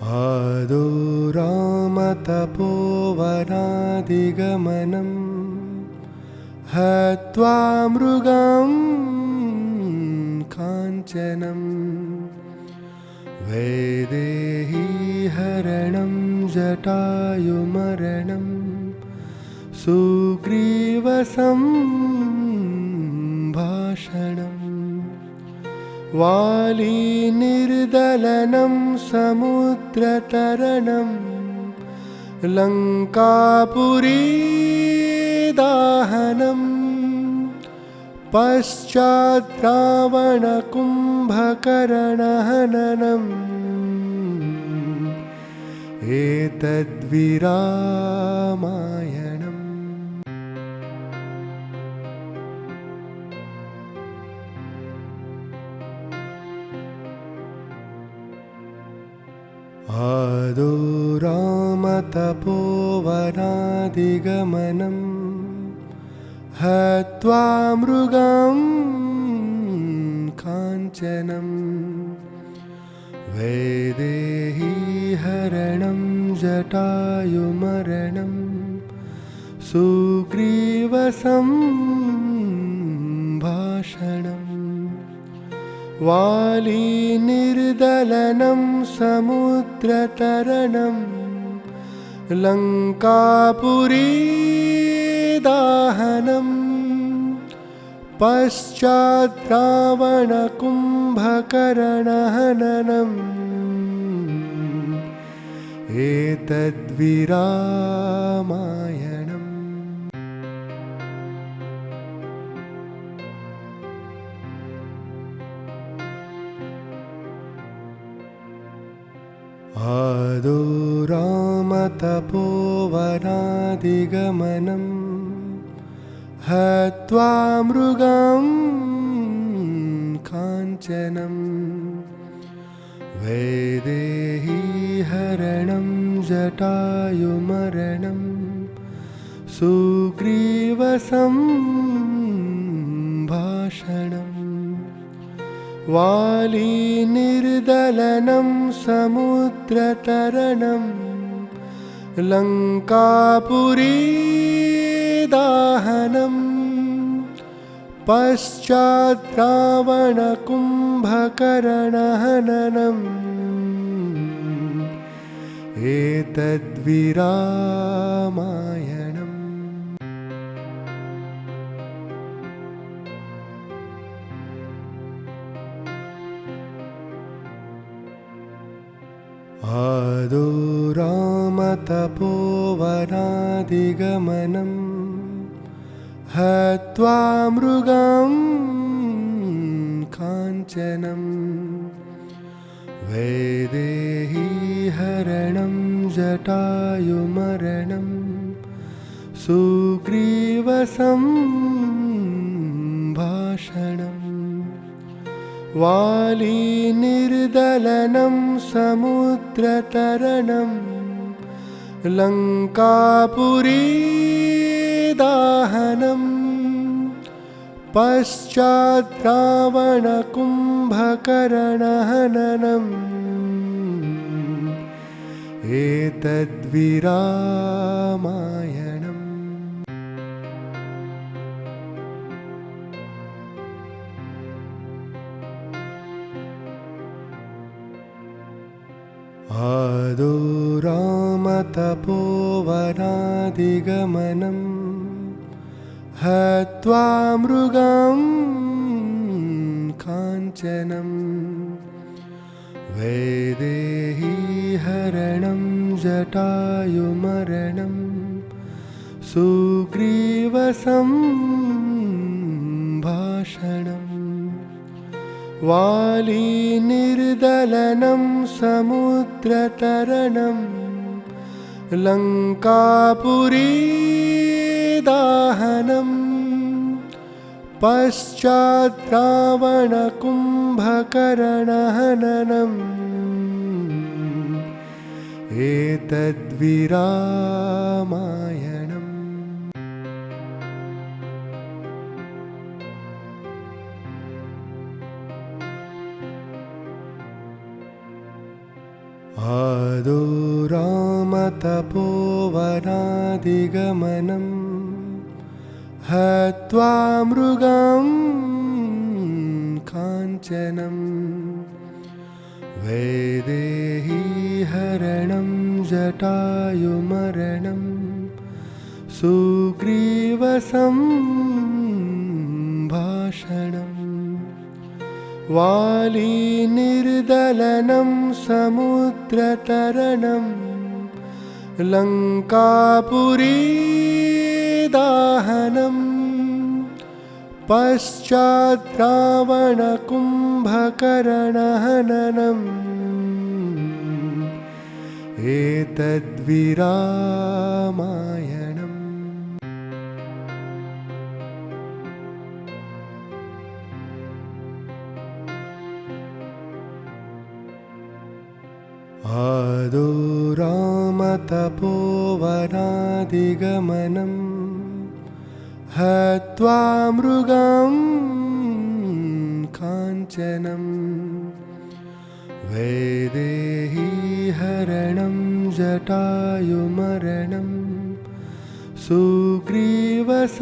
आदौ रामतपोवनादिगमनं हत्वा मृगां काञ्चनं वैदेहीहरणं जटायुमरणं सुग्रीवसम्भाषणम् वालीनिर्दलनं समुद्रतरणं लङ्कापुरीदाहनम् पश्चाद्रावणकुम्भकर्णहननम् एतद्विरामायणम्। आदौ रामतपोवनादिगमनं हत्वा मृगां काञ्चनं वैदेहीहरणं जटायुमरणं सुग्रीवसम्भाषणम् वालीनिर्दलनं समुद्रतरणं लङ्कापुरीदाहनम् पश्चाद्रावणकुम्भकर्णहननम् एतद्विरामायणम्। आदौ रामतपोवनादिगमनं हत्वा मृगां काञ्चनं वैदेहीहरणं जटायुमरणं सुग्रीवसम्भाषणम् वालीनिर्दलनं समुद्रतरणं लङ्कापुरीदाहनम् पश्चाद्रावणकुम्भकर्णहननम् एतद्विरामायणम्। आदौ रामतपोवनादिगमनं हत्वा मृगां काञ्चनं वैदेहीहरणं जटायुमरणं सुग्रीवसम्भाषणम् वालीनिर्दलनं समुद्रतरणं लङ्कापुरीदाहनम् पश्चाद्रावणकुम्भकर्णहननम् एतद्विरामायणम्। आदौ रामतपोवनादिगमनं हत्वा मृगां काञ्चनं वैदेहीहरणं जटायुमरणं सुग्रीवसम्भाषणम् वालीनिर्दलनं समुद्रतरणं लङ्कापुरीदाहनम् पश्चाद्रावणकुम्भकर्णहननम् एतद्विरामायणम्। आदौ रामतपोवनादिगमनं हत्वा मृगां काञ्चनं वैदेहीहरणं जटायुमरणं सुग्रीवसम्भाषणम् वालीनिर्दलनं समुद्रतरणं लङ्कापुरीदाहनं पश्चात् रावणकुम्भकर्णहननम् एतद्विरामायणम्। आदौ रामतपोवनादिगमनं हत्वा मृगां काञ्चनं वैदेहीहरणं जटायुमरणं सुग्रीवसम्भाषणम्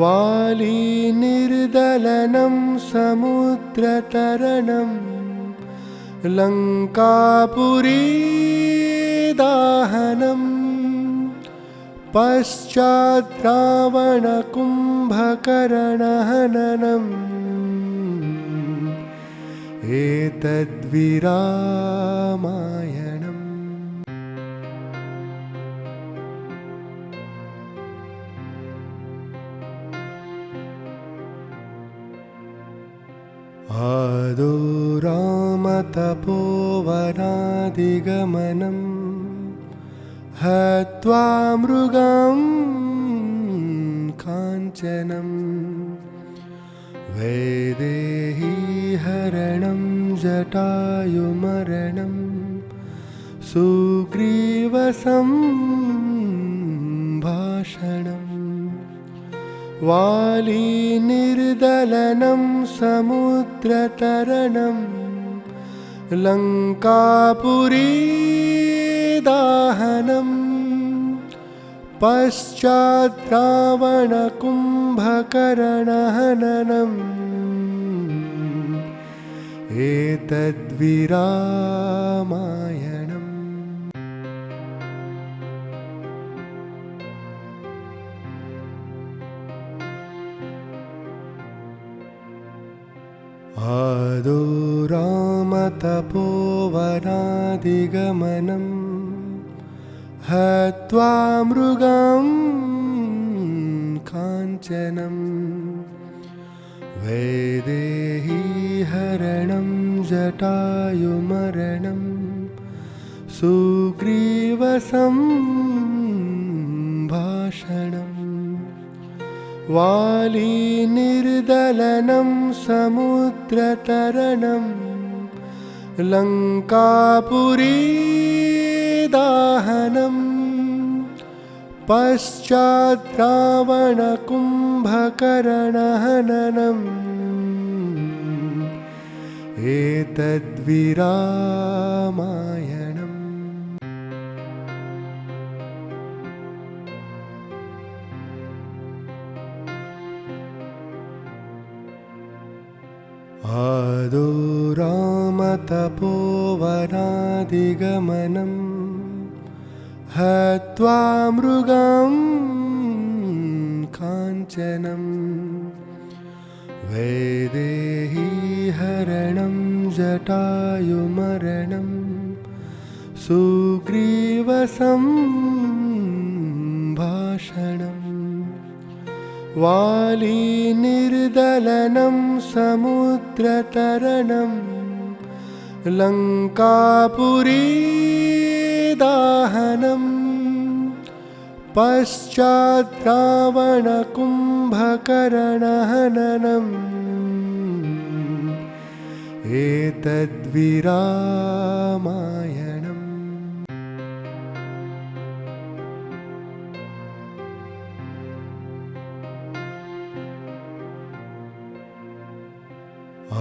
वालीनिर्दलनं समुद्रतरणं लङ्कापुरीदाहनं पश्चात् रावणकुम्भकर्णहननम् एतद्विरामायणम्। आदौ रामतपोवनादिगमनं हत्वा मृगां काञ्चनं वैदेहीहरणं जटायुमरणं सुग्रीवसम्भाषणम् वालीनिर्दलनं समुद्रतरणं लङ्कापुरीदाहनं पश्चात् रावणकुम्भकर्णहननम् एतद्विरामायणम्। आदौ रामतपोवनादिगमनं हत्वा मृगां काञ्चनं वैदेहीहरणं जटायुमरणं सुग्रीवसम्भाषणम् वालीनिर्दलनं समुद्रतरणं लङ्कापुरीदाहनं पश्चात् रावणकुम्भकर्णहननम् एतद्विरामायणम्। आदौ रामतपोवनादिगमनं हत्वा मृगां काञ्चनं वैदेहीहरणं जटायुमरणं सुग्रीवसम्भाषणम् वालीनिर्दलनं समुद्रतरणं लङ्कापुरीदाहनं पश्चात् रावणकुम्भकर्णहननम् एतद्विरामायणम्।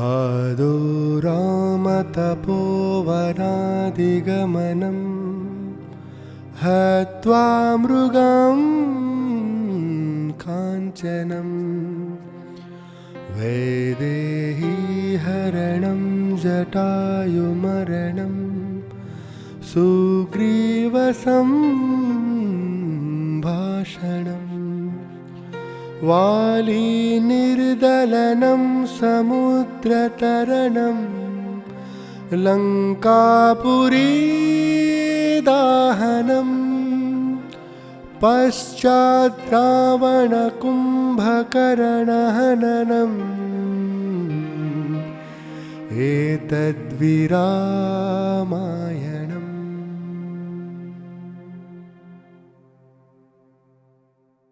आदौ रामतपोवनादिगमनं हत्वा मृगां काञ्चनं वैदेहीहरणं जटायुमरणं सुग्रीवसम्भाषणम् वालीनिर्दलनं समुद्रतरणं लङ्कापुरीदाहनं पश्चाद्रावणकुम्भकर्णहननम् एतद्विरामायणम्।